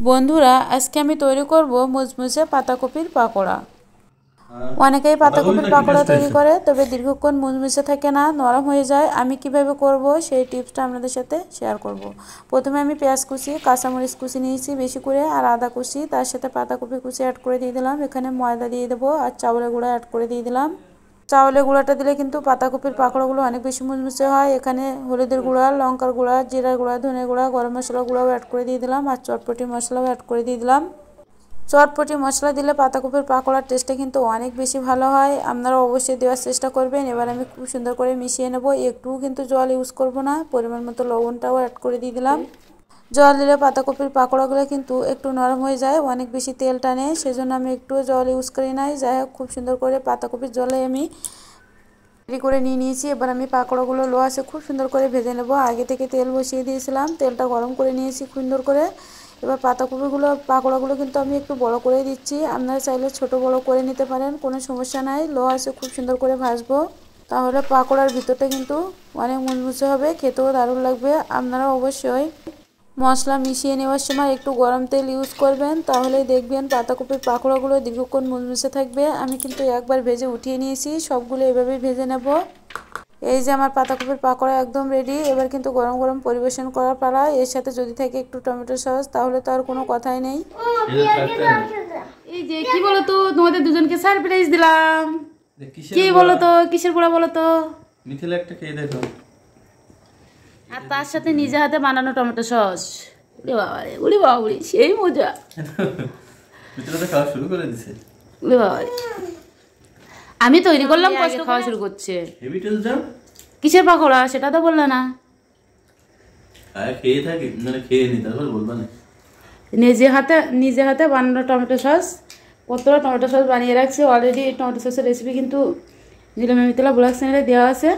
বন্ধুরা আজকে আমি তৈরি করব মুচমুচে পাতাকপির পাকোড়া। অনেকেই পাতাকপির পাকোড়া তৈরি করে, তবে দীর্ঘক্ষণ মুচমুচে থাকে না, নরম হয়ে যায়। আমি কিভাবে করব সেই টিপসটা আপনাদের সাথে শেয়ার করব। প্রথমে আমি পেঁয়াজ কুচি, কাঁচামরিচ কুচি নিয়েছি বেশি করে, আর আদা কুচি, তার সাথে পাতাকপি কুচি অ্যাড করে দিয়ে দিলাম। এখানে ময়দা দিয়ে দেবো আর চাউলের গুঁড়া অ্যাড করে দিয়ে দিলাম। চাউলের গুঁড়াটা দিলে কিন্তু পাতাকপির পাকোড়াগুলো অনেক বেশি মুচমুচে হয়। এখানে হলুদের গুঁড়া, লঙ্কার গুঁড়া, জিরার গুঁড়া, ধনের গুঁড়া, গরম মশলা গুঁড়াও অ্যাড করে দিয়ে দিলাম, আর চটপটি মশলাও অ্যাড করে দিয়ে দিলাম। চটপটি মশলা দিলে পাতাকপির পাকোড়ার টেস্টটা কিন্তু অনেক বেশি ভালো হয়। আপনারা অবশ্যই দেওয়ার চেষ্টা করবেন। এবার আমি খুব সুন্দর করে মিশিয়ে নেব, একটুও কিন্তু জল ইউজ করব না। পরিমাণ মতো লবণটাও অ্যাড করে দিয়ে দিলাম। জল দিলে পাতাকপির পাকোড়াগুলো কিন্তু একটু নরম হয়ে যায়, অনেক বেশি তেল টানে, সেজন্য আমি একটু জল ইউজ করি নাই। যাই হোক, খুব সুন্দর করে পাতাকপির জলে আমি রেডি করে নিয়েছি। এবার আমি পাকোড়াগুলো লো আঁচে খুব সুন্দর করে ভেজে নেব। আগে থেকে তেল বসিয়ে দিয়েছিলাম, তেলটা গরম করে নিয়েছি সুন্দর করে। এবার পাকোড়াগুলো কিন্তু আমি একটু বড় করে দিচ্ছি। আপনারা চাইলে ছোট বড় করে নিতে পারেন, কোনো সমস্যা নাই। লো আঁচে খুব সুন্দর করে ভাজবো, তাহলে পাকোড়ার ভিতরটা কিন্তু অনেক মুচমুচে হবে, খেতেও দারুণ লাগবে। আপনারা অবশ্যই মশলা মিশিয়ে নেওয়ার সময় একটু গরম তেল ইউজ করবেন, তাহলেই দেখবেন পাতাকপির পাকোড়াগুলো দীর্ঘক্ষণ মুচমুচে থাকবে। আমি কিন্তু একবার ভেজে উঠিয়ে নিয়েছি, সবগুলো এভাবেই ভেজে নেব। এই যে আমার পাতাকপির পাকোড়া একদম রেডি। এবার কিন্তু গরম গরম পরিবেশন করার পালা। এর সাথে যদি থাকে একটু টমেটো সস, তাহলে তো আর কোনো কথাই নেই। এই যে কি বলতো, তোমাদের দুজনকে সারপ্রাইজ দিলাম। কি বলতো, কিসের পোড়া বলতো? মিথিলা একটা খেয়ে দেখো। আর তার সাথে নিজে হাতে বানানো টমেটো সস। উড়ি বাবা রে, উড়ি বাবা উড়ি, সেই মজা। মিথিলা তো খাওয়া শুরু করে দিছে। উড়ি বাবা রে, আমি তৈরি করলাম, কষ্ট খাওয়া শুরু করছে। হেভি টেস্ট দাও। কিসের পাকোড়া সেটা তো বললে না। আর খেয়ে থাকি, মানে খেয়ে নি, তারপর বলবা না। নিজে হাতে বানানো টমেটো সস। কতটা টমেটো সস বানিয়ে রাখছি অলরেডি। টমেটো সসের রেসিপি কিন্তু নিলাম মিথিলা ব্লগ চ্যানেলে দেওয়া আছে।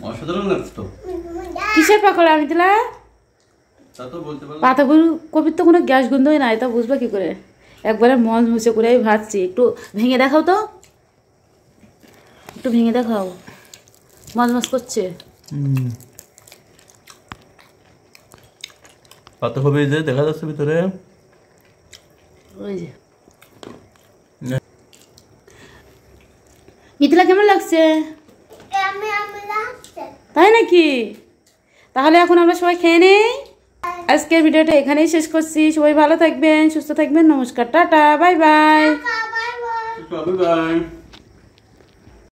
অসাধারণ লাগছে তো। কিসের পাকোড়া মিথিলা? তা তো বলতে পারো। পাতাকপির তো কোনো গ্যাস গন্ধই নাই, তা বুঝবা কি করে? একবারে মুচমুচে করে আমি ভাজছি। একটু ভেঙে দেখাও তো, একটু ভেঙে দেখাও। মজমজ করছে। পাতাকপি যে দেখা যাচ্ছে ভিতরে, ওই যে। মিথিলা কেমন লাগছে? তাই নাকি? তাহলে এখন আমরা সবাই খেয়ে নেই। আজকের ভিডিওটা এখানেই শেষ করছি। সবাই ভালো থাকবেন, সুস্থ থাকবেন। নমস্কার, টাটা, বাই বাই।